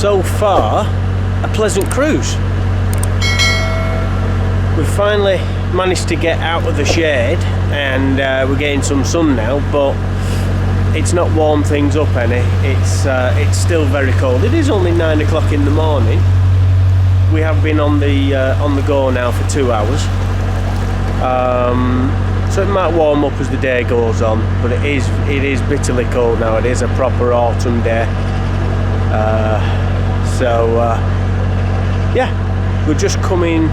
so far a pleasant cruise. We've finally managed to get out of the shade and we're getting some sun now, but it's not warmed things up any. It's still very cold. It is only 9 o'clock in the morning. We have been on the go now for 2 hours. So it might warm up as the day goes on, but it is bitterly cold now. It is a proper autumn day. Yeah, we're just coming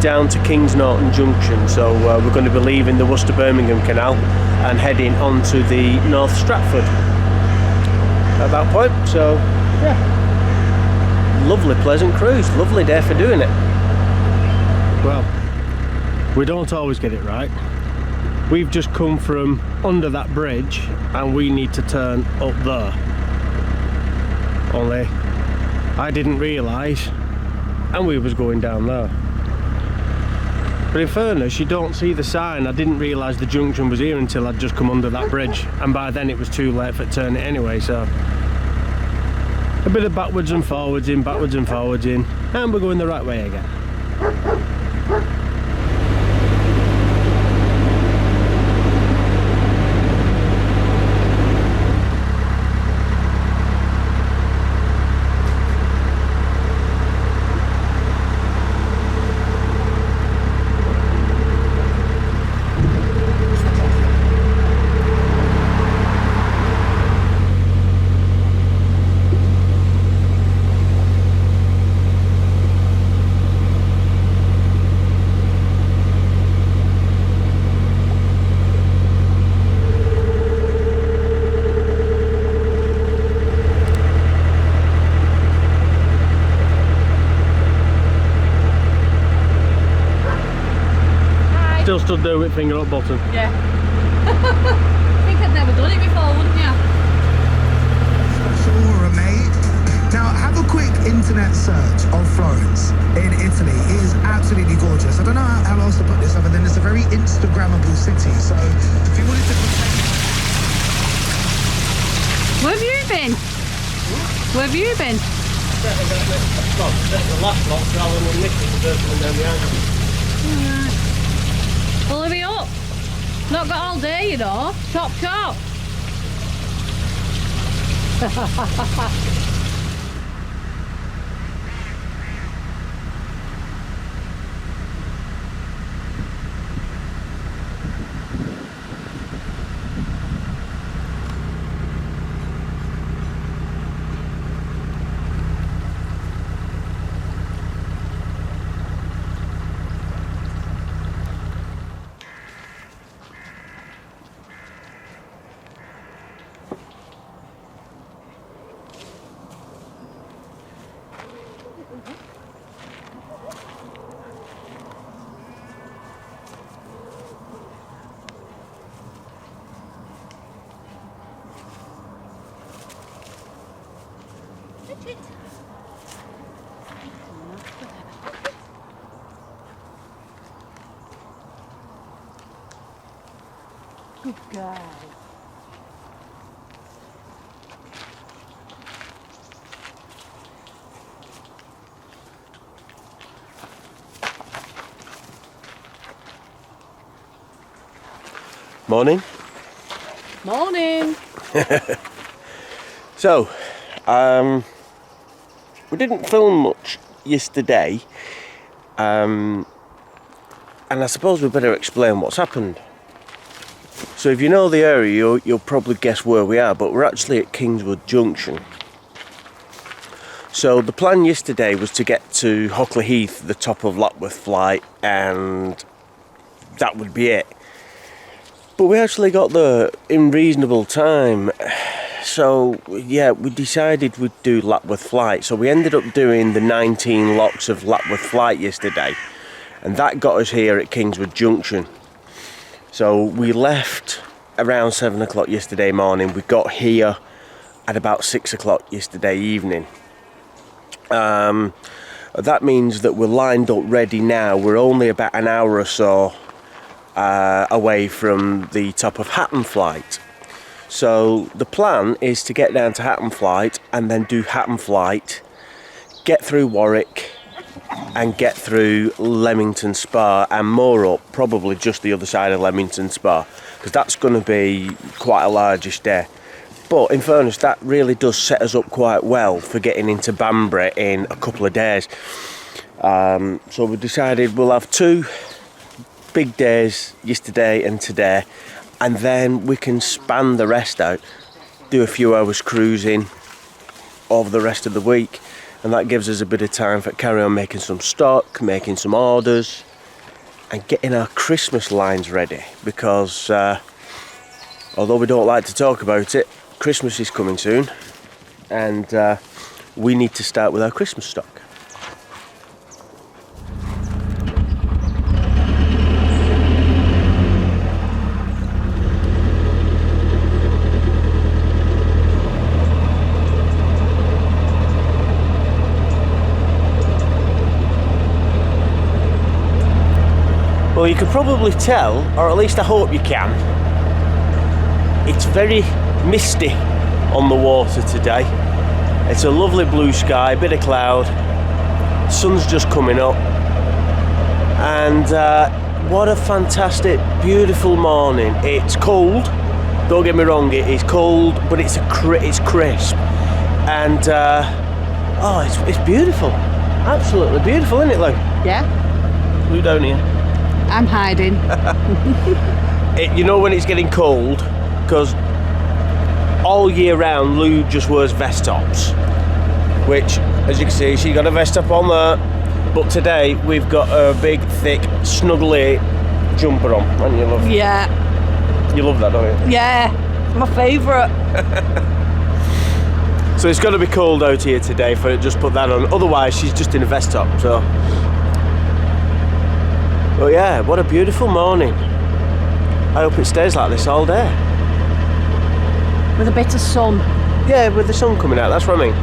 down to Kingswood Junction, so we're going to be leaving the Worcester-Birmingham Canal and heading onto the North Stratford at that point. So yeah, lovely pleasant cruise, lovely day for doing it. Well, we don't always get it right. We've just come from under that bridge and we need to turn up there. Only I didn't realise, and we was going down there. But in fairness, you don't see the sign. I didn't realise the junction was here until I'd just come under that bridge, and by then it was too late for turning anyway, so a bit of backwards and forwards in, and we're going the right way again. Still stood there with finger up bottom. Yeah. I think I'd never done it before, wouldn't you? Sure, mate. Now, have a quick internet search of Florence in Italy. It is absolutely gorgeous. I don't know how else to put this other than it's a very Instagrammable city. So, if you wanted to... Where have you been? Where have you been? Well, the last lot rather than this is the first one down the island. Well, hurry up. Not got all day, you know. Chop, chop. Good guy. Morning. Morning. So, we didn't film much yesterday, and I suppose we better explain what's happened. So if you know the area, you'll probably guess where we are, but we're actually at Kingswood Junction. So the plan yesterday was to get to Hockley Heath, the top of Lapworth Flight, and that would be it. But we actually got there in reasonable time. So yeah, we decided we'd do Lapworth Flight. So we ended up doing the 19 locks of Lapworth Flight yesterday, and that got us here at Kingswood Junction. So we left around 7 o'clock yesterday morning. We got here at about 6 o'clock yesterday evening. That means that we're lined up ready now. We're only about an hour or so away from the top of Hatton flight. So the plan is to get down to Hatton Flight and then do Hatton Flight, get through Warwick and get through Leamington Spa and more up, probably just the other side of Leamington Spa, because that's going to be quite a largish day. But in fairness, that really does set us up quite well for getting into Banbury in a couple of days. So we decided we'll have 2 big days, yesterday and today, and then we can span the rest out, do a few hours cruising over the rest of the week, and that gives us a bit of time for carry on making some stock, making some orders, and getting our Christmas lines ready, because although we don't like to talk about it, Christmas is coming soon, and we need to start with our Christmas stock. Well, you can probably tell, or at least I hope you can, it's very misty on the water today. It's a lovely blue sky, bit of cloud, sun's just coming up, and what a fantastic, beautiful morning. It's cold, don't get me wrong, it is cold, but it's crisp, and it's beautiful, absolutely beautiful, isn't it, Lou? Yeah. Lou down here. I'm hiding. You know when it's getting cold, because all year round Lou just wears vest tops, which, as you can see, she got a vest top on there, but today we've got a big, thick, snuggly jumper on, haven't you, love? Yeah. You love that, don't you? Yeah, my favourite. So it's got to be cold out here today for it, just put that on, otherwise she's just in a vest top, so. But yeah, what a beautiful morning. I hope it stays like this all day. With a bit of sun. Yeah, with the sun coming out, that's what I mean.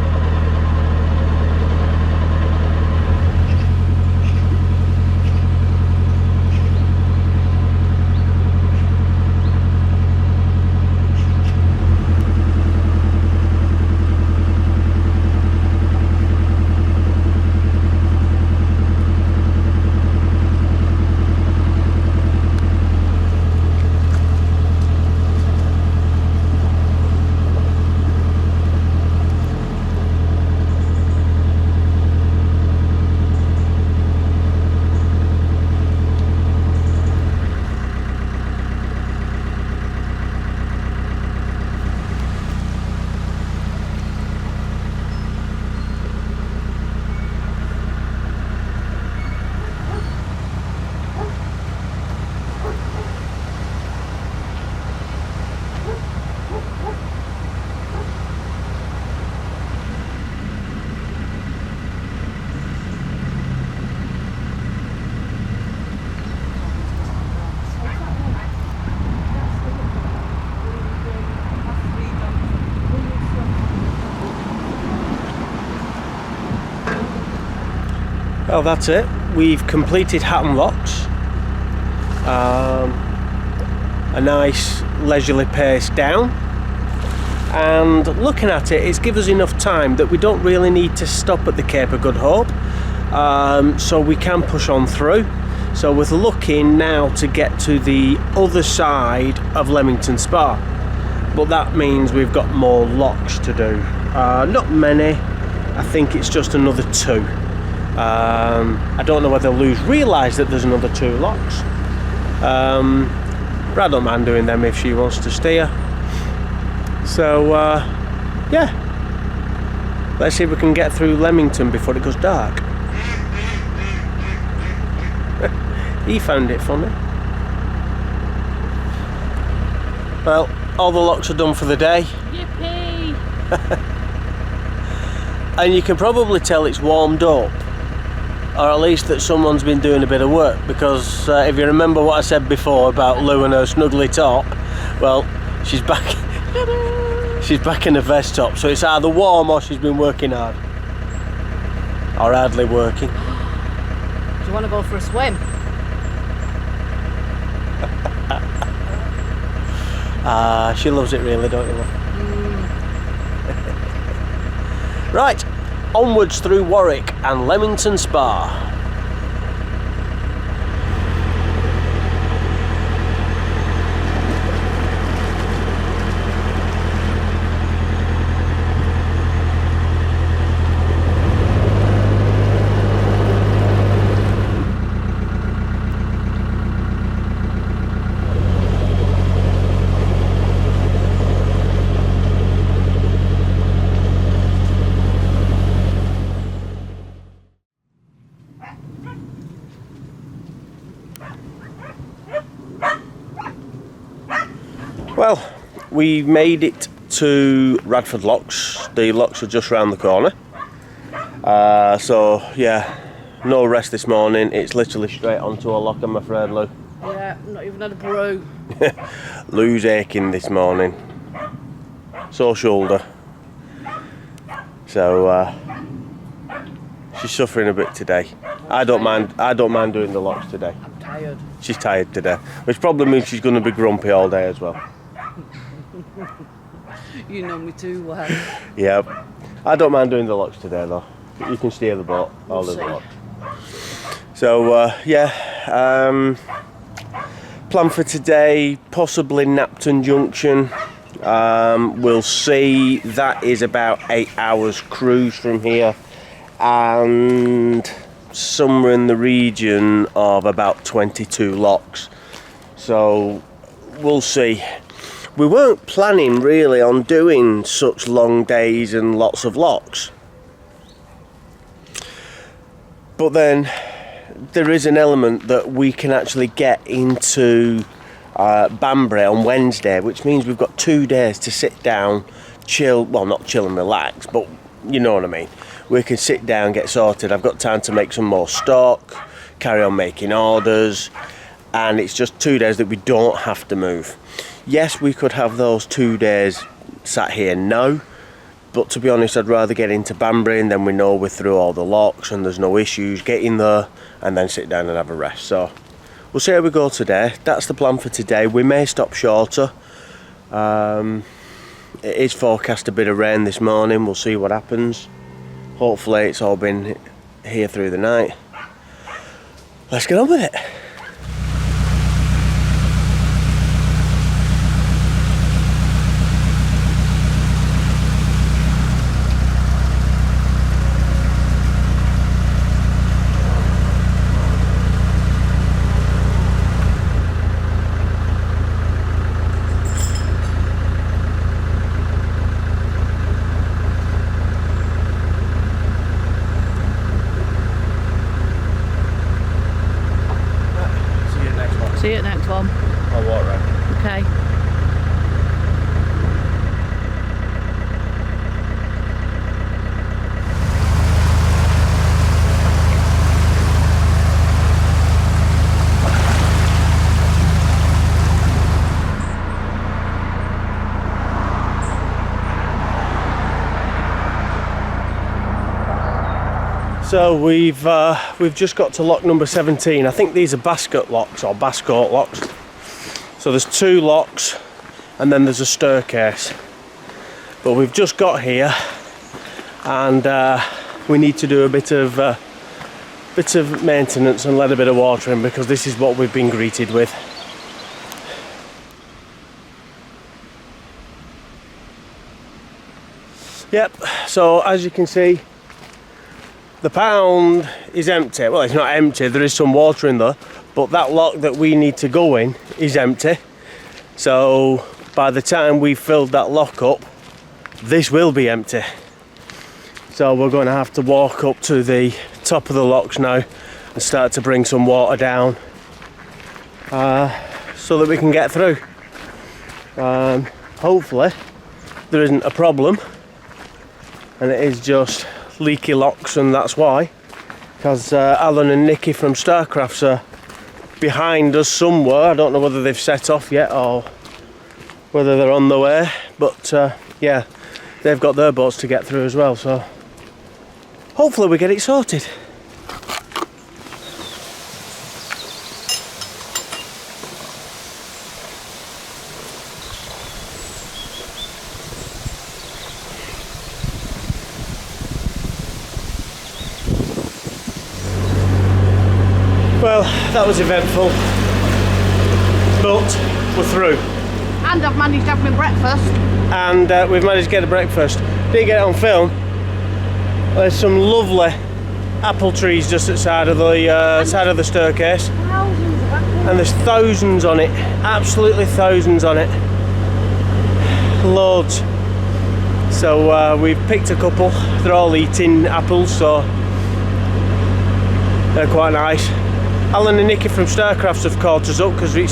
Well, that's it. We've completed Hatton Locks. A nice leisurely pace down. And looking at it, it's given us enough time that we don't really need to stop at the Cape of Good Hope. So we can push on through. So we're looking now to get to the other side of Leamington Spa. But that means we've got more locks to do. Not many. I think it's just another 2. I don't know whether Lou's realised that there's another 2 locks, but I don't mind doing them if she wants to steer. So yeah, let's see if we can get through Leamington before it goes dark. He found it funny. Well, all the locks are done for the day. Yippee! And you can probably tell it's warmed up, or at least that someone's been doing a bit of work, because if you remember what I said before about Lou and her snuggly top, well, she's back. She's back in a vest top, so it's either warm or she's been working hard, or hardly working. Do you want to go for a swim? She loves it really, don't you, love? Right, onwards through Warwick and Leamington Spa. Well, we made it to Radford Locks. The locks are just round the corner. So yeah, no rest this morning. It's literally straight onto a lock, I'm afraid, Lou. Yeah, not even had a brew. Lou's aching this morning. Sore shoulder. So she's suffering a bit today. I don't mind doing the locks today. I'm tired. She's tired today, which probably means she's going to be grumpy all day as well. You know me too well. Yep. I don't mind doing the locks today though. You can steer the boat. I'll do the lock. So plan for today, possibly Napton Junction. We'll see. That is about 8 hours cruise from here, and somewhere in the region of about 22 locks. So we'll see. We weren't planning really on doing such long days and lots of locks, but then there is an element that we can actually get into Banbury on Wednesday, which means we've got 2 days to sit down, chill, well, not chill and relax, but you know what I mean. We can sit down, get sorted. I've got time to make some more stock, carry on making orders, and it's just 2 days that we don't have to move. Yes, we could have those 2 days sat here now, but to be honest, I'd rather get into Banbury and then we know we're through all the locks and there's no issues, get in there and then sit down and have a rest. So we'll see how we go today. That's the plan for today. We may stop shorter. It is forecast a bit of rain this morning. We'll see what happens. Hopefully it's all been here through the night. Let's get on with it. See you at next one. I'll walk round. Okay. So we've just got to lock number 17. I think these are basket locks or bascoat locks. So there's 2 locks and then there's a staircase. But we've just got here and we need to do a bit of maintenance and let a bit of water in, because this is what we've been greeted with. Yep, so as you can see, the pound is empty. Well, it's not empty, there is some water in there, but that lock that we need to go in is empty. So by the time we've filled that lock up, this will be empty. So we're going to have to walk up to the top of the locks now and start to bring some water down so that we can get through. Hopefully there isn't a problem and it is just leaky locks, and that's why, because Alan and Nikki from Starcrafts are behind us somewhere. I don't know whether they've set off yet or whether they're on the way, but yeah, they've got their boats to get through as well, so hopefully we get it sorted. Well, that was eventful, but we're through. And I've managed to have my breakfast. And we've managed to get a breakfast. Didn't get it on film. There's some lovely apple trees just outside of the side of the staircase. Thousands of apples. And there's thousands on it, absolutely thousands on it. Loads. So we've picked a couple. They're all eating apples, so they're quite nice. Alan and Nicky from Starcrafts have caught us up because it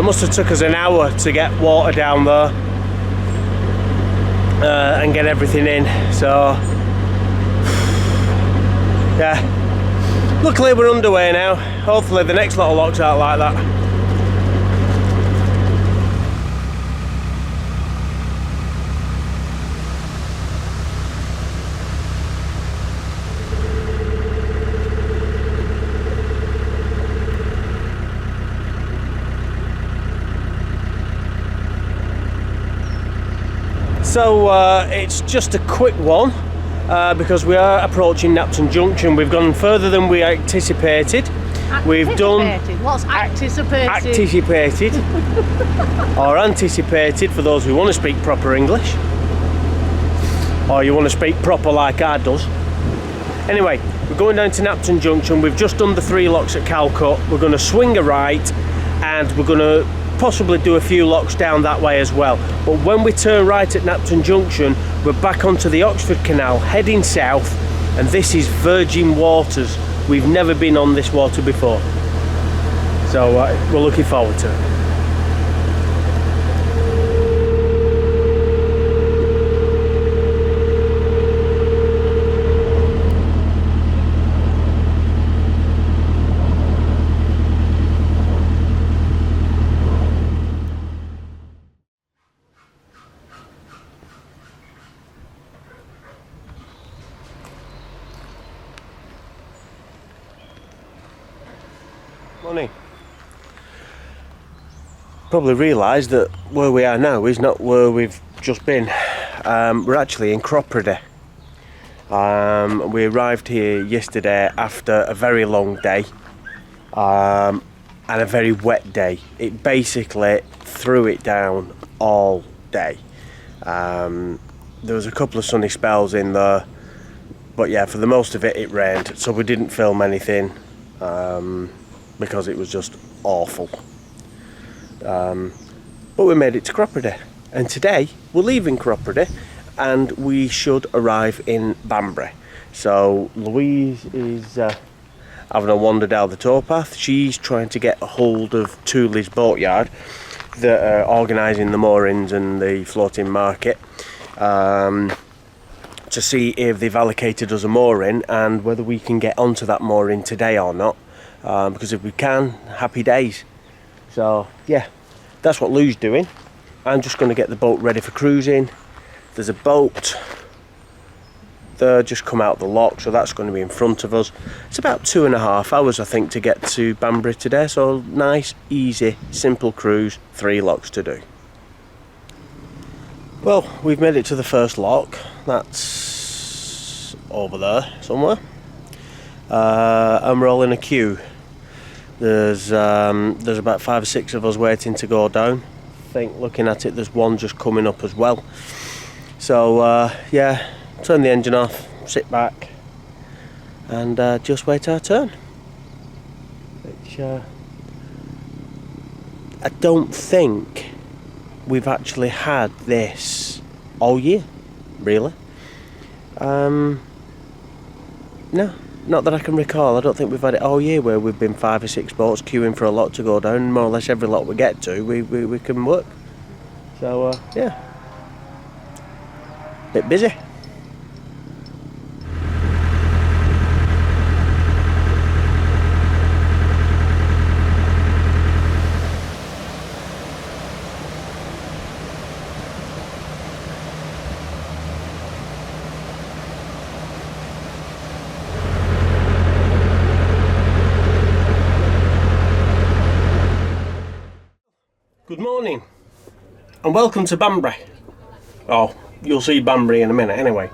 must have took us an hour to get water down there and get everything in. So yeah, luckily we're underway now. Hopefully the next lot of locks aren't like that. So it's just a quick one because we are approaching Napton Junction. We've gone further than we anticipated. We've done What's anticipated? Anticipated or anticipated for those who want to speak proper English, or you want to speak proper like I does. Anyway, we're going down to Napton Junction. We've just done the 3 locks at Calcut. We're going to swing a right and we're going to possibly do a few locks down that way as well. But when we turn right at Napton Junction, we're back onto the Oxford Canal heading south, and this is virgin waters. We've never been on this water before, so we're looking forward to it. Morning. Probably realised that where we are now is not where we've just been. We're actually in Cropredy. We arrived here yesterday after a very long day and a very wet day. It basically threw it down all day. There was a couple of sunny spells in there, but yeah, for the most of it, it rained, so we didn't film anything. Because it was just awful. But we made it to Cropredy, and today we're leaving Cropredy and we should arrive in Banbury. So Louise is having a wander down the towpath. She's trying to get a hold of Tooley's Boatyard that are organising the moorings and the floating market to see if they've allocated us a mooring and whether we can get onto that mooring today or not. Because if we can, happy days. So yeah, that's what Lou's doing. I'm just going to get the boat ready for cruising. There's a boat there just come out the lock, so that's going to be in front of us. It's about 2.5 hours I think to get to Banbury today, so nice, easy, simple cruise, 3 locks to do. Well, we've made it to the first lock. That's over there somewhere, and we're all in a queue. There's about 5 or 6 of us waiting to go down. I think looking at it, there's one just coming up as well. So yeah, turn the engine off, sit back, and just wait our turn. Which I don't think we've actually had this all year, really. No. Not that I can recall. I don't think we've had it all year where we've been 5 or 6 boats queuing for a lot to go down. More or less every lot we get to, we can work. So yeah, bit busy. Good morning and welcome to Banbury. Oh, you'll see Banbury in a minute anyway.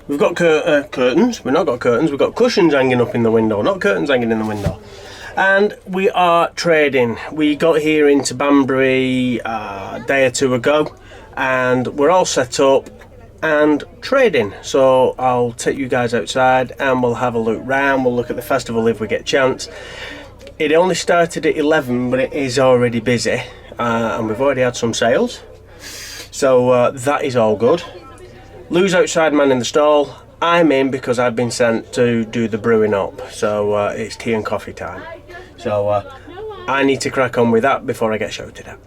We've got curtains. We've not got curtains. We've got cushions hanging up in the window, not curtains hanging in the window. And we are trading. We got here into Banbury a day or two ago, and we're all set up and trading. So I'll take you guys outside and we'll have a look round. We'll look at the festival if we get a chance. It only started at 11, but it is already busy, and we've already had some sales. So that is all good. Lou's outside manning the stall. I'm in because I've been sent to do the brewing up. So it's tea and coffee time. So I need to crack on with that before I get shouted at.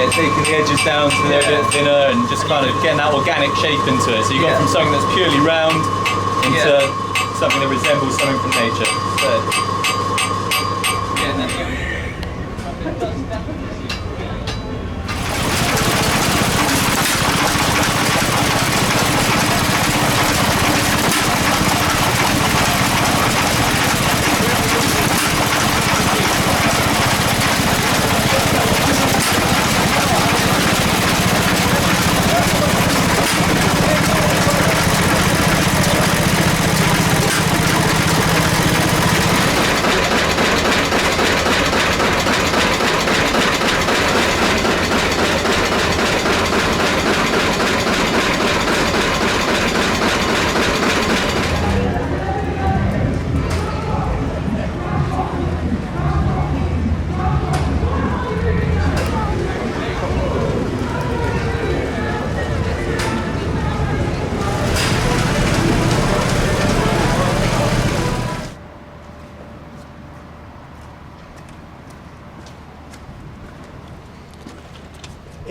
Taking the edges down so they're a bit thinner and just kind of getting that organic shape into it. So you got from something that's purely round into something that resembles something from nature. So,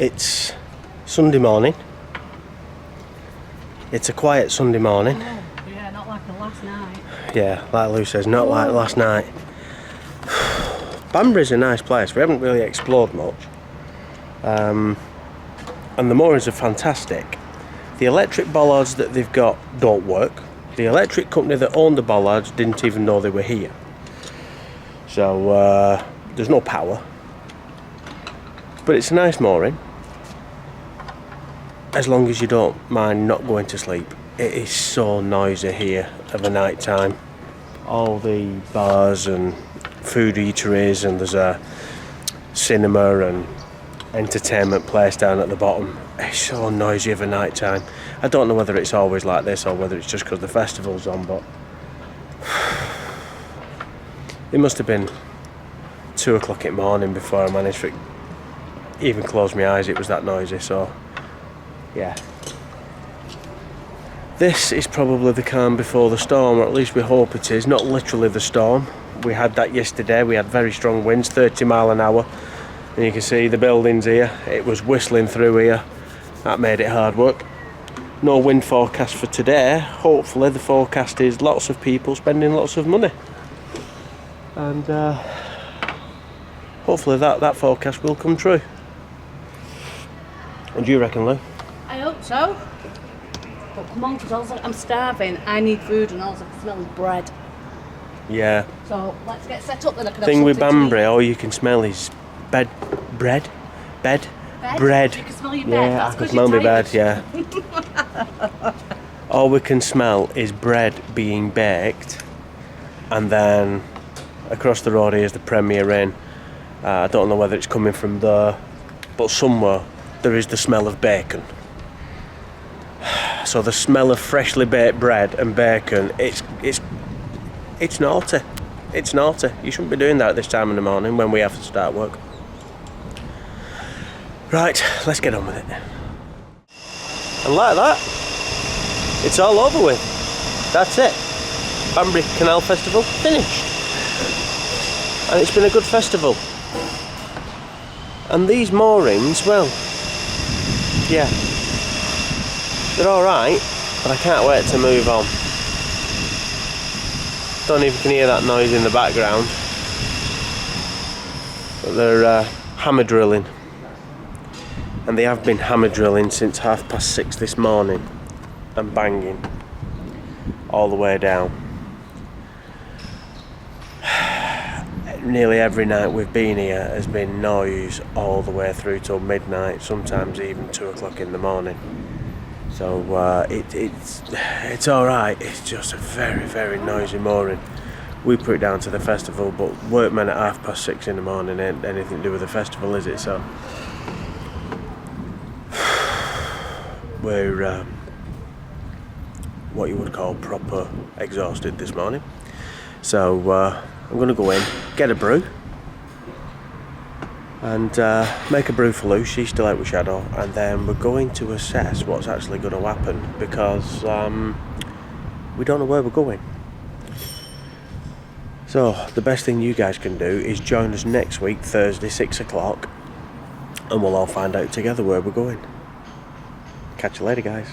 it's Sunday morning. It's a quiet Sunday morning. Oh, yeah, not like the last night. Yeah, like Lou says, not like last night. Banbury's a nice place. We haven't really explored much. And the moorings are fantastic. The electric bollards that they've got don't work. The electric company that owned the bollards didn't even know they were here. So there's no power. But it's a nice mooring. As long as you don't mind not going to sleep. It is so noisy here of a night time. All the bars and food eateries, and there's a cinema and entertainment place down at the bottom. It's so noisy of a night time. I don't know whether it's always like this or whether it's just because the festival's on, but it must have been 2 o'clock in the morning before I managed to even close my eyes. It was that noisy. So yeah, this is probably the calm before the storm, or at least we hope it is. Not literally the storm. We had that yesterday. We had very strong winds, 30 mile an hour, and you can see the buildings here. It was whistling through here. That made it hard work. No wind forecast for today. Hopefully the forecast is lots of people spending lots of money, and hopefully that forecast will come true. What do you reckon, Lou? I hope so. But come on, because I'm starving. I need food, and all I can smell is bread. Yeah. So let's get set up then. I can Thing have with something to Banbury, eat. all you can smell is bread. Bed? You can smell your bed. Yeah, That's I can 'cause smell you're my bed, tired. yeah. All we can smell is bread being baked, and then across the road here is the Premier Inn. I don't know whether it's coming from there, but somewhere there is the smell of bacon. So the smell of freshly baked bread and bacon, it's naughty. It's naughty. You shouldn't be doing that at this time in the morning when we have to start work. Right, let's get on with it. And like that, it's all over with. That's it. Banbury Canal Festival finished. And it's been a good festival. And these moorings, well, yeah, they're alright, but I can't wait to move on. Don't know if you can hear that noise in the background, but they're hammer drilling. And they have been hammer drilling since 6:30 this morning and banging all the way down. Nearly every night we've been here has been noise all the way through till midnight, sometimes even 2 o'clock in the morning. So it's alright, it's just a very, very noisy mooring. We put it down to the festival, but workmen at 6:30 in the morning ain't anything to do with the festival, is it? So we're what you would call proper exhausted this morning. So I'm going to go in, get a brew, and make a brew for Lou. She's still out with Shadow, and then we're going to assess what's actually going to happen, because we don't know where we're going. So the best thing you guys can do is join us next week, Thursday, 6 o'clock, and we'll all find out together where we're going. Catch you later, guys.